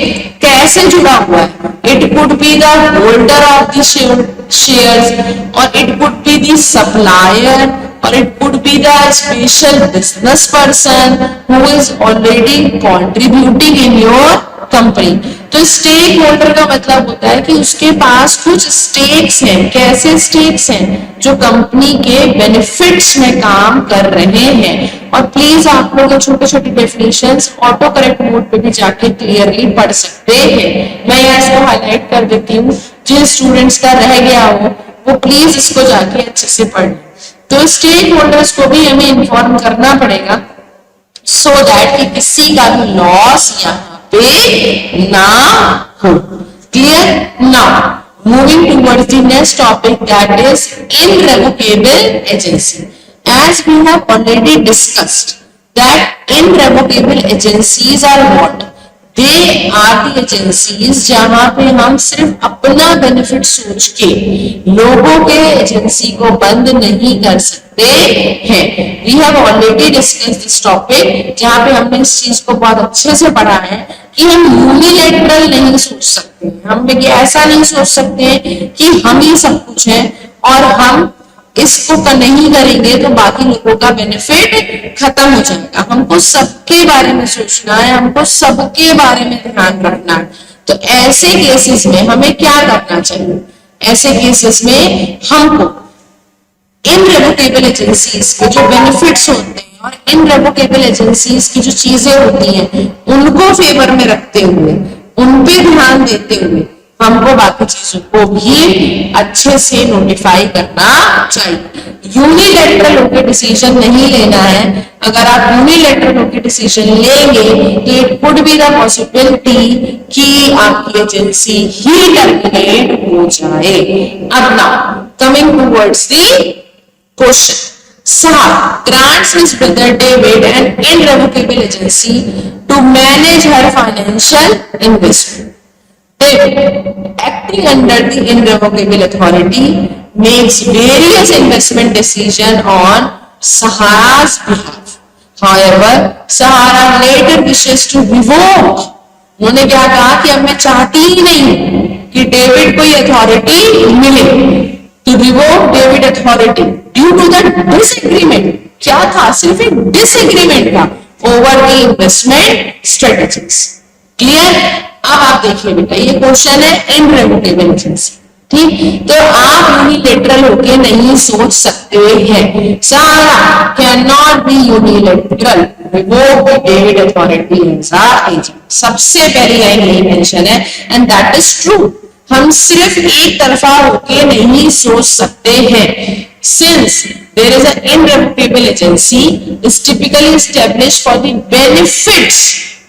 कैसे जुड़ा हुआ है? It could be the holder of the shares और it could be the supplier और it could be the special business person who is already contributing in your company. तो स्टेक होल्डर का मतलब होता है कि उसके पास कुछ स्टेक्स हैं. कैसे स्टेक्स हैं? जो कंपनी के बेनिफिट्स में काम कर रहे हैं. और प्लीज आप लोग छोटे छोटे डेफिनेशंस ऑटो करेक्ट मोड पे भी जाके क्लियरली पढ़ सकते हैं. मैं यहाँ इसको हाईलाइट कर देती हूँ. जिन स्टूडेंट्स का रह गया हो वो प्लीज इसको जाके अच्छे से पढ़. तो स्टेक होल्डर्स को भी हमें इन्फॉर्म करना पड़ेगा सो दैट कि किसी का भी लॉस यहाँ पे ना हो. Clear? Now moving towards the next topic, that is irrevocable agency. As we have already discussed that irrevocable agencies are what? They are the agencies जहां पे हम सिर्फ अपना बेनिफिट सोच के लोगों के एजेंसी को बंद नहीं कर सकते हैं। We have already discuss this topic, जहां पे हमने इस चीज को बहुत अच्छे से पढ़ा है कि हम यूनिलैटरल नहीं सोच सकते, हम ऐसा नहीं सोच सकते कि हम ही सब कुछ है और हम इसको नहीं करेंगे तो बाकी लोगों का बेनिफिट खत्म हो जाएगा। हमको सबके बारे में सोचना है, हमको सबके बारे में ध्यान रखना है। तो ऐसे केसेस में हमें क्या करना चाहिए? ऐसे केसेस में हमको इनरेवोकेबल एजेंसीज के जो बेनिफिट्स होते हैं और इनरेवोकेबल एजेंसीज की जो चीजें होती हैं उनको फेवर में रखते हुए, उन पे ध्यान देते हुए हमको बाकी चीजों को भी अच्छे से नोटिफाई करना चाहिए। यूनिलैटरल होकर डिसीजन नहीं लेना है। अगर आप यूनिलैटरल होकर डिसीजन लेंगे तो it could be the possibility कि आपकी एजेंसी ही टर्मिनेट हो जाए। अब now coming towards the question, Saab grants his brother David an irrevocable agency to manage her financial investment. David, acting under the irrevocable authority, makes various investment decisions on Sahara's behalf. However, Sahara later wishes to revoke. उन्होंने क्या कहा कि अब मैं चाहती ही नहीं कि David को ये अथॉरिटी मिले, to revoke David authority due to the disagreement. क्या था? सिर्फ एक डिसएग्रीमेंट था over the investment strategies. Clear? अब आप देखिए बेटा, ये क्वेश्चन है इनरेवोकेबल एजेंसी, ठीक? तो आप यूनिलेटरल होके नहीं सोच सकते हैं। सारा can not be unilateral, revoke the David authority as a agent. सबसे पहली लाइन यही मेंशन है एंड दैट इज ट्रू। हम सिर्फ एक तरफा होके नहीं सोच सकते हैं। Since there is an irrevocable agency is typically established for the benefits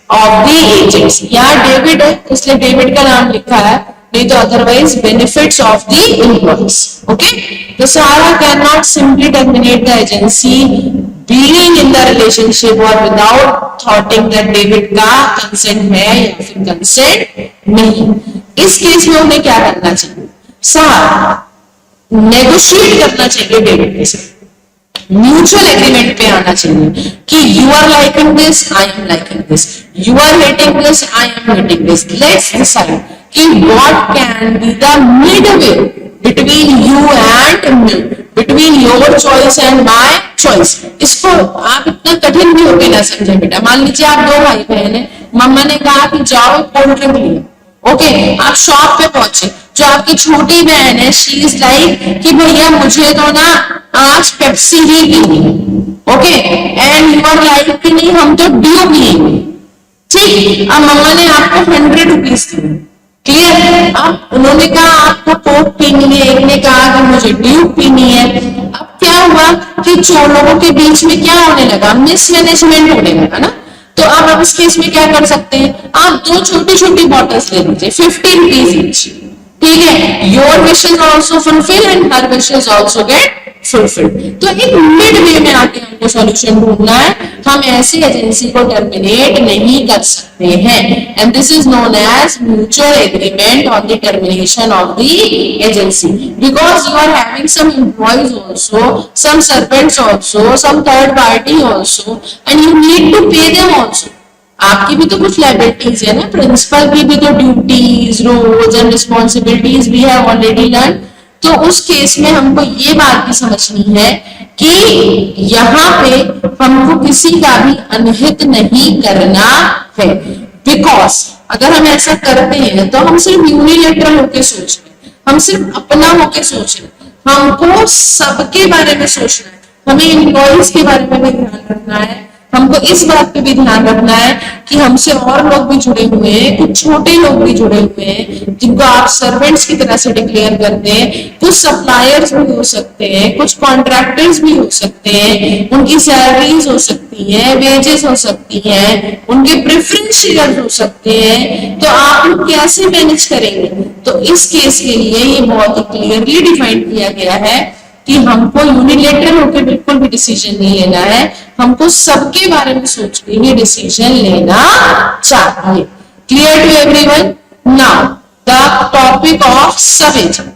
of the agents. यहाँ डेविड है इसलिए डेविड का नाम लिखा है, नहीं तो otherwise benefits of the employees. Okay, तो सारा can not simply terminate the agency being in the relationship or without thoughting that David का कंसेंट है या फिर कंसेंट नहीं। इस केस में उन्हें क्या करना चाहिए? सारा नेगोशिएट करना चाहिए डेविड के साथ, म्यूचुअल एग्रीमेंट पे आना चाहिए कि you are liking this, I am liking this, you are hating this, I am hating this, let's decide कि what can be the mid way between you and me, between your choice and my choice. इसको आप इतना कठिन भी होके ना समझे बेटा। मान लीजिए आप दो भाई बहन है, मम्मा ने कहा कि जाओ कोल्ड ड्रिंक लियो, ओके, आप शॉप पे पहुंचे, जो आपकी छोटी बहन है शी इज लाइक कि भैया मुझे तो ना आज पेप्सी ही पीनी है, okay, and you are like कि नहीं हम तो ड्यू पिएंगे, ठीक? अब मम्मा ने आपको 100 रुपीज दिए, क्लियर? अब उन्होंने कहा आपको कोक पीनी है, एक ने कहा कि मुझे ड्यू पीनी है। अब क्या हुआ कि लोगों के बीच में क्या होने लगा? मिसमैनेजमेंट होने लगा ना। तो अब इस केस में क्या कर सकते हैं? आप दो छोटी छोटी बॉटल्स ले लीजिए, 50 रुपीज ईच, ठीक है? Your wishes also fulfil and her wishes also get fulfilled. तो एक मिड वे में आके हमको सॉल्यूशन ढूंढना है। हम ऐसी एजेंसी को टर्मिनेट नहीं कर सकते हैं and this is known as mutual agreement on the termination of the agency, because you are having some employees also, some servants also, some third party also and you need to pay them also. आपकी भी तो कुछ liabilities है ना, principal की भी तो duties, roles and responsibilities we have already learn. तो उस केस में हमको ये बात भी समझनी है कि यहाँ पे हमको किसी का भी अनहित नहीं करना है, बिकॉज अगर हम ऐसा करते हैं तो हम सिर्फ यूनिलैटरल होके सोच रहे, हम सिर्फ अपना होके सोच रहे। हमको सबके बारे में सोचना है, हमें एम्प्लॉइज के बारे में भी ध्यान रखना है, हमको इस बात पे भी ध्यान रखना है कि हमसे और लोग भी जुड़े हुए हैं, कुछ छोटे लोग भी जुड़े हुए हैं जिनको आप सर्वेंट्स की तरह से डिक्लेयर करते हैं, कुछ सप्लायर्स भी हो सकते हैं, कुछ कॉन्ट्रैक्टर्स भी हो सकते हैं, उनकी सैलरीज हो सकती है, वेजेस हो सकती हैं, उनके प्रेफरेंस शेयर हो सकते हैं। तो आप लोग कैसे मैनेज करेंगे? तो इस केस के लिए ये बहुत ही क्लियरली डिफाइन किया गया है कि हमको यूनिलैटरल होकर बिल्कुल भी डिसीजन नहीं लेना है, हमको सबके बारे में सोच के ही डिसीजन लेना चाहिए। Clear to everyone? Now the topic of sub agent.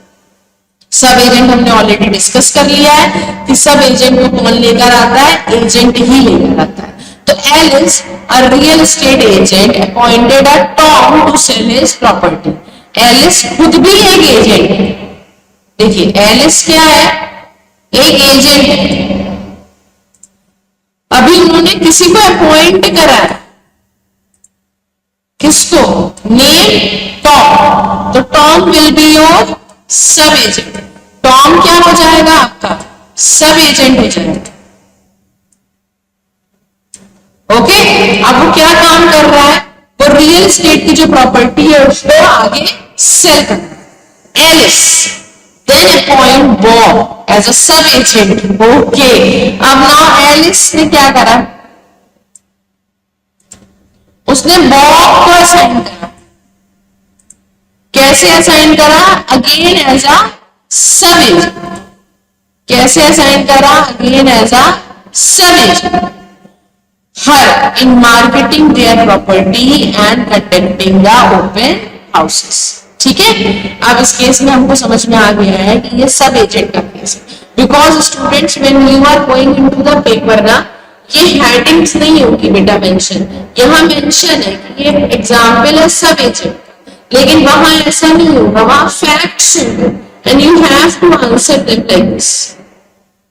Sub agent हमने ऑलरेडी डिस्कस कर लिया है कि सब एजेंट को कौन लेकर आता है, एजेंट ही लेकर आता है। तो L is a real estate agent appointed a Tom to sell his property. Alice खुद भी एक एजेंट है। देखिए एलिस क्या है, एक एजेंट है। अभी उन्होंने किसी को अपॉइंट करा है, किसको? Name Tom. तो टॉम विल बी योर सब एजेंट। टॉम क्या हो जाएगा आपका? सब एजेंट हो जाएगा। ओके, अब वो क्या काम कर रहा है? वो रियल एस्टेट की जो प्रॉपर्टी है उसको आगे सेल करना। Alice then appoint Bob as a sub agent. Okay, अब नाउ एलिस ने क्या करा? उसने बॉब को असाइन करा। कैसे असाइन करा? Again as a sub agent. कैसे असाइन करा? Again as a sub agent. Her in marketing their property and conducting the open houses. ठीक है, अब इस केस में हमको समझ में आ गया है कि ये सब एजेंट का केस है। Because students when you are going into the paper ना, ये हेडिंग्स नहीं होगी बेटा मेंशन। यहाँ मेंशन है कि ये एग्जाम्पल है सब एजेंट, लेकिन वहां ऐसा नहीं होगा, वहां फैक्ट्स होंगे and you have to answer them like this.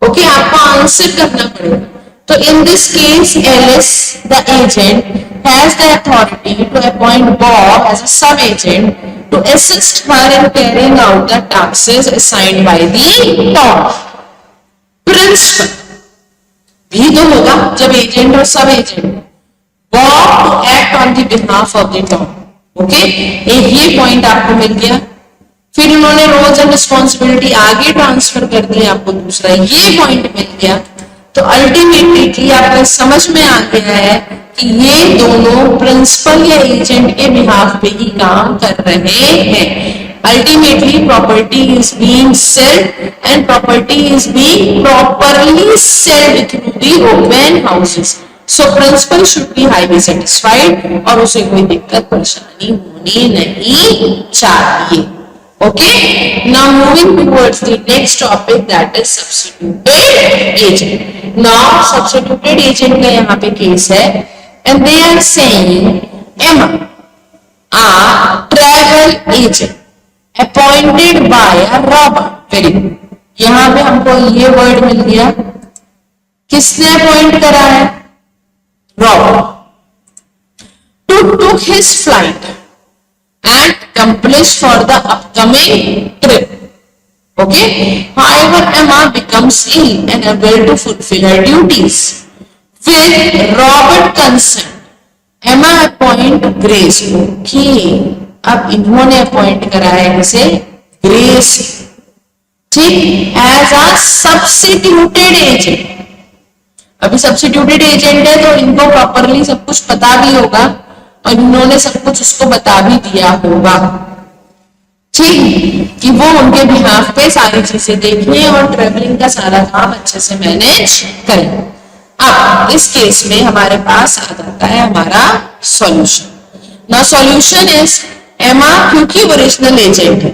Okay, आपको आंसर करना पड़ेगा। तो in this case Alice the agent has the authority to appoint Bob as a sub agent to assist her in carrying out the tasks assigned by the Tom. Principal भी तो होगा जब agent और sub agent. Bob to act on the behalf of the Tom. Okay, एक ये point आपको मिल गया। फिर उन्होंने रोल्स एंड रिस्पॉन्सिबिलिटी आगे ट्रांसफर कर दी, आपको दूसरा ये पॉइंट मिल गया। तो अल्टीमेटली आपको समझ में आ गया है कि ये दोनों प्रिंसिपल या एजेंट के बिहाफ पे ही काम कर रहे हैं। Ultimately, property is being sold and property is being properly sold through the open houses. So, principal should be highly satisfied और उसे कोई दिक्कत परेशानी होनी नहीं चाहिए। Okay, now moving towards the next topic, that is substituted agent. Now, substituted agent का यहाँ पे केस है and they are saying Emma, a travel agent appointed by Robert. Very good, यहां पे हमको ये वर्ड मिल गया। किसने अपॉइंट करा है? Robert. To took his flight and accomplish for the upcoming trip. Okay, however Emma becomes ill and unable to fulfill her duties. With Robert consent, Emma appoint Grace. Okay, अब इन्होंने appoint करा है इसे grace, ठीक, as a substituted agent. अभी substituted agent है तो इनको प्रॉपरली सब कुछ पता भी होगा और इन्होंने सब कुछ उसको बता भी दिया होगा, ठीक, कि वो उनके बिहाफ पे सारी चीजें देखें और ट्रेवलिंग का सारा काम अच्छे से मैनेज करें। अब इस केस में हमारे पास आ जाता है हमारा सॉल्यूशन। ना सॉल्यूशन इज एमा, क्योंकि ओरिजिनल एजेंट है,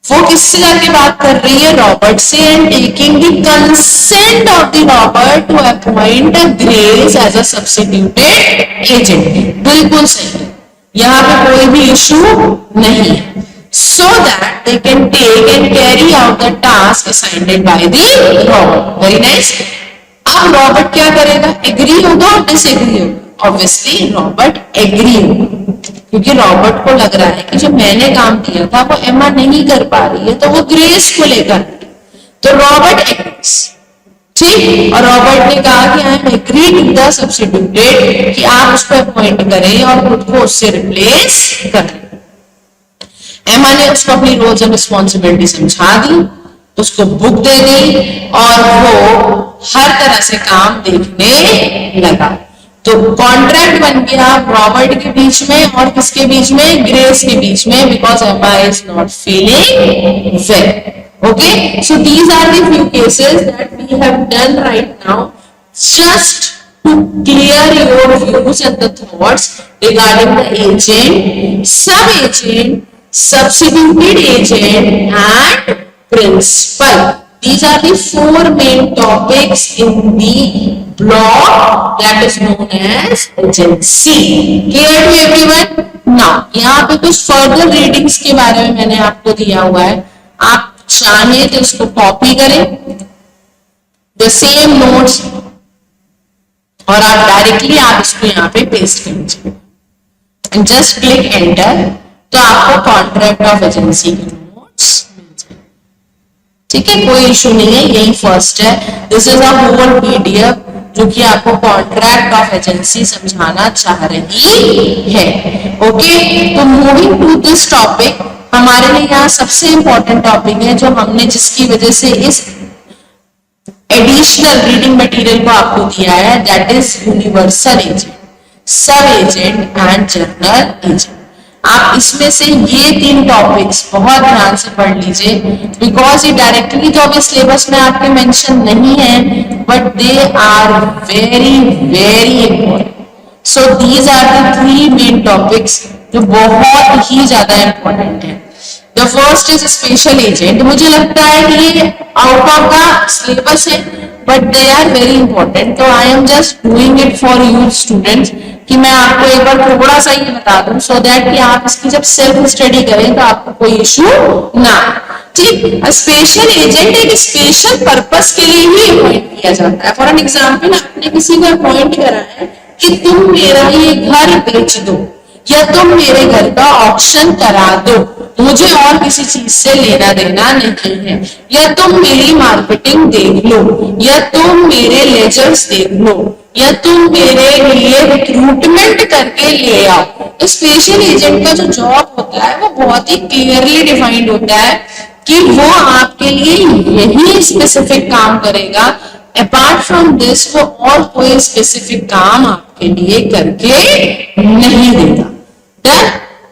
वो किससे जाके बात कर रही है? रॉबर्ट से, and taking the consent of the Robert to appoint Grace as a substituted agent. बिल्कुल सही, यहाँ पे कोई भी इशू नहीं है। So that they can take and carry out the task assigned by the Robert. Very nice. अब Robert क्या करेगा? एग्री होगा और डिसएग्री होगा? ऑब्वियसली रॉबर्ट एग्री होगा, क्योंकि रॉबर्ट को लग रहा है कि जो मैंने काम किया था वो एमा नहीं कर पा रही है, तो वो ग्रेस को लेकर, तो रॉबर्ट एग्रीज, ठीक। और रॉबर्ट ने कहा कि I am agree to the substituted, कि आप उसको अपॉइंट करें और खुद को उससे रिप्लेस करें। एमा ने उसको अपनी रोल्स एंड रिस्पॉन्सिबिलिटी समझा दी, उसको बुक दे दी और वो हर तरह से काम देखने लगा। तो कॉन्ट्रैक्ट बन गया रॉबर्ट के बीच में और किसके बीच में? ग्रेस के बीच में, because Emma is not feeling well. Okay, so these are the few cases that we have done right now, just to clear your views and the thoughts regarding the agent, sub-agent, substituted agent and principal. These are the four main topics in the block that is known as agency. Clear to everyone? Now, यहाँ पे कुछ further readings के बारे में मैंने आपको दिया हुआ है, आप चाहे तो इसको कॉपी करें the same notes और आप डायरेक्टली आप इसको यहाँ पे पेस्ट कर दीजिए एंड जस्ट क्लिक एंटर, तो आपको कॉन्ट्रैक्ट ऑफ एजेंसी के नोट्स मिल जाए। ठीक है, कोई इशू नहीं है, यही फर्स्ट है। This is a whole PDF जो कि आपको कॉन्ट्रैक्ट ऑफ एजेंसी समझाना चाह रही है। ओके, तो मूविंग टू दिस टॉपिक, हमारे लिए यहाँ सबसे इंपॉर्टेंट टॉपिक है जो हमने जिसकी वजह से इस एडिशनल रीडिंग मटेरियल को आपको दिया है, that is universal agent, sub agent and general agent. आप इसमें से ये तीन टॉपिक्स बहुत ध्यान से पढ़ लीजिए, बिकॉज ये डायरेक्टली तो अभी सिलेबस में आपके मेंशन नहीं है, but they are very very important. So these are the three main topics जो बहुत ही ज्यादा इंपॉर्टेंट है। The first is special agent. मुझे लगता है कि ये आउट ऑफ द सिलेबस है, but they are very important, तो I am just doing it for you students कि मैं आपको एक बार थोड़ा सा ये बता दूं, सो दैट कि आप इसकी जब सेल्फ स्टडी करें तो आपको कोई इशू ना। ठीक, स्पेशल एजेंट एक स्पेशल पर्पस के लिए ही अपॉइंट किया जाता है। फॉर एन एग्जाम्पल, आपने किसी को अपॉइंट करा है कि तुम मेरा ये घर बेच दो या तुम मेरे घर का ऑक्शन करा दो, मुझे और किसी चीज से लेना देना नहीं है, या तुम मेरी मार्केटिंग देख लो, या तुम मेरे लेजर्स देख लो, या तुम मेरे लिए रिक्रूटमेंट करके ले आओ। तो स्पेशल एजेंट का जो जॉब होता है वो बहुत ही क्लियरली डिफाइंड होता है कि वो आपके लिए यही स्पेसिफिक काम करेगा, अपार्ट फ्रॉम दिस वो और कोई स्पेसिफिक काम आपके लिए करके नहीं देगा।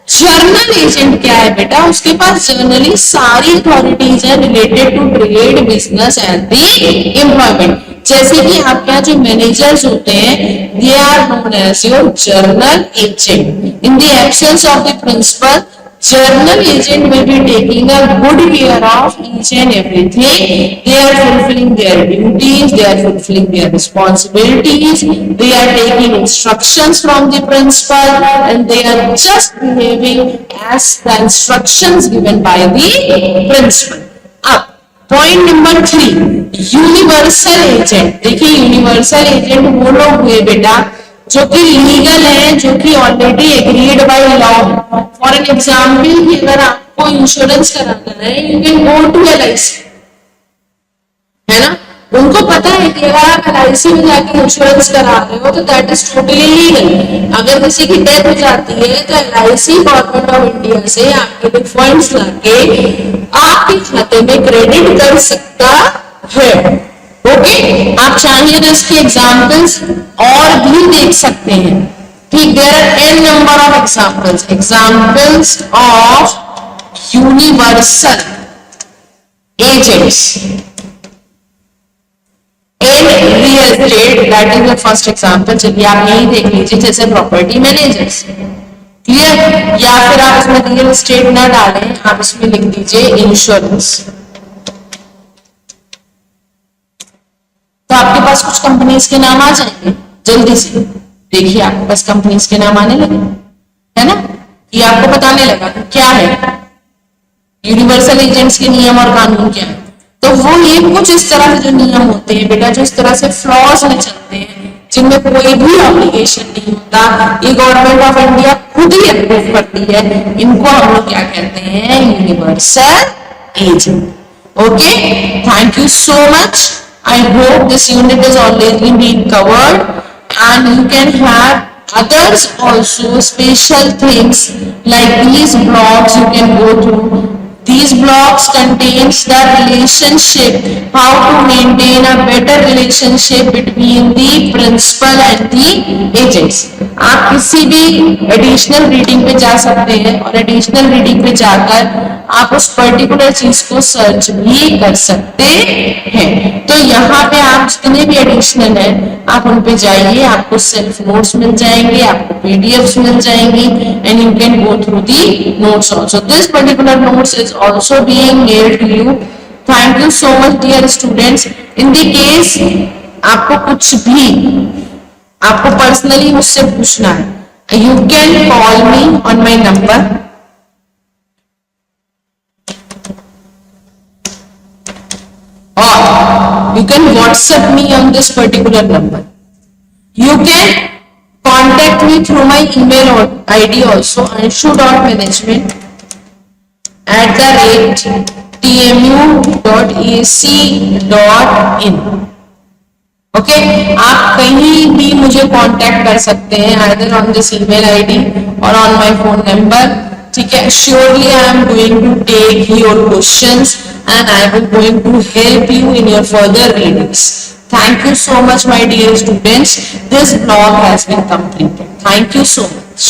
जर्नल एजेंट क्या है बेटा, उसके पास जर्नली सारी अथॉरिटीज है related to trade, business and the employment. जैसे कि आपके यहाँ जो मैनेजर्स होते हैं, they are known as your general agent. In the absence of the principal, journal agent will be taking a good care of each and everything. They are fulfilling their duties, they are fulfilling their responsibilities, they are taking instructions from the principal, and they are just behaving as the instructions given by the principal. अब point number 3, universal agent. देखिए, universal agent वो लोग हुए बेटा जो कि legal है, जो कि already agreed by law. For an example, कि अगर आपको इंश्योरेंस कराना है, you can go to LIC, है ना। उनको पता है कि अगर आप LIC में जाके इंश्योरेंस करा रहे हो तो दैट इज टोटली लीगल। अगर किसी की डेथ हो जाती है तो LIC गवर्नमेंट ऑफ इंडिया से आपके लिए फंड्स लाके आपके खाते में क्रेडिट कर सकता है। ओके, आप चाहिए तो इसके एग्जाम्पल्स और भी देख सकते हैं। ठीक, there are n number of examples of universal agents in real estate, that is the first example. चलिए आप यही देख लीजिए, जैसे प्रॉपर्टी मैनेजर्स। क्लियर, या फिर आप इसमें रियल एस्टेट ना डालें, आप इसमें लिख दीजिए इंश्योरेंस। तो आपके पास कुछ कंपनीज के नाम आ जाएंगे जल्दी से। देखिए, आपके पास कंपनीज के नाम आने लगे, है ना। ये आपको बताने लगा क्या है यूनिवर्सल एजेंट्स के नियम और कानून क्या है। तो वो ये कुछ इस तरह से जो नियम होते हैं बेटा, जो इस तरह से फ्लॉज में चलते हैं, जिनमें कोई भी ऑब्लिगेशन नहीं होता, ये गवर्नमेंट ऑफ इंडिया खुद ही अप्रूव करती है, इनको हम लोग क्या कहते हैं, universal agent. Okay, thank you so much. I hope this unit is already being covered, and you can have others also, special things like these blocks you can go through. These blocks contains the relationship, how to maintain a better relationship between the principal and the agents. आप किसी भी additional reading पे जा सकते हैं और additional reading पे जाकर आप उस पर्टिकुलर चीज को सर्च भी कर सकते हैं। तो यहाँ पे आप जितने भी एडिशनल है आप उन पे जाइए, आपको सेल्फ नोट्स मिल जाएंगे, आपको पीडीएफ्स मिल जाएंगी, and you can go through the notes also. This particular notes is also being mailed to you. Thank you so much dear students. In the case आपको कुछ भी आपको पर्सनली मुझसे पूछना है, you can call me on my number, or you can WhatsApp me on this particular number. You can contact me through my email ID also, anshu.management@tmu.ac.in. Okay, आप कहीं भी मुझे कांटेक्ट कर सकते हैं, either on this email ID और on my phone number. ठीक है, surely I am going to take your questions and I will going to help you in your further readings. Thank you so much my dear students. This blog has been completed. Thank you so much.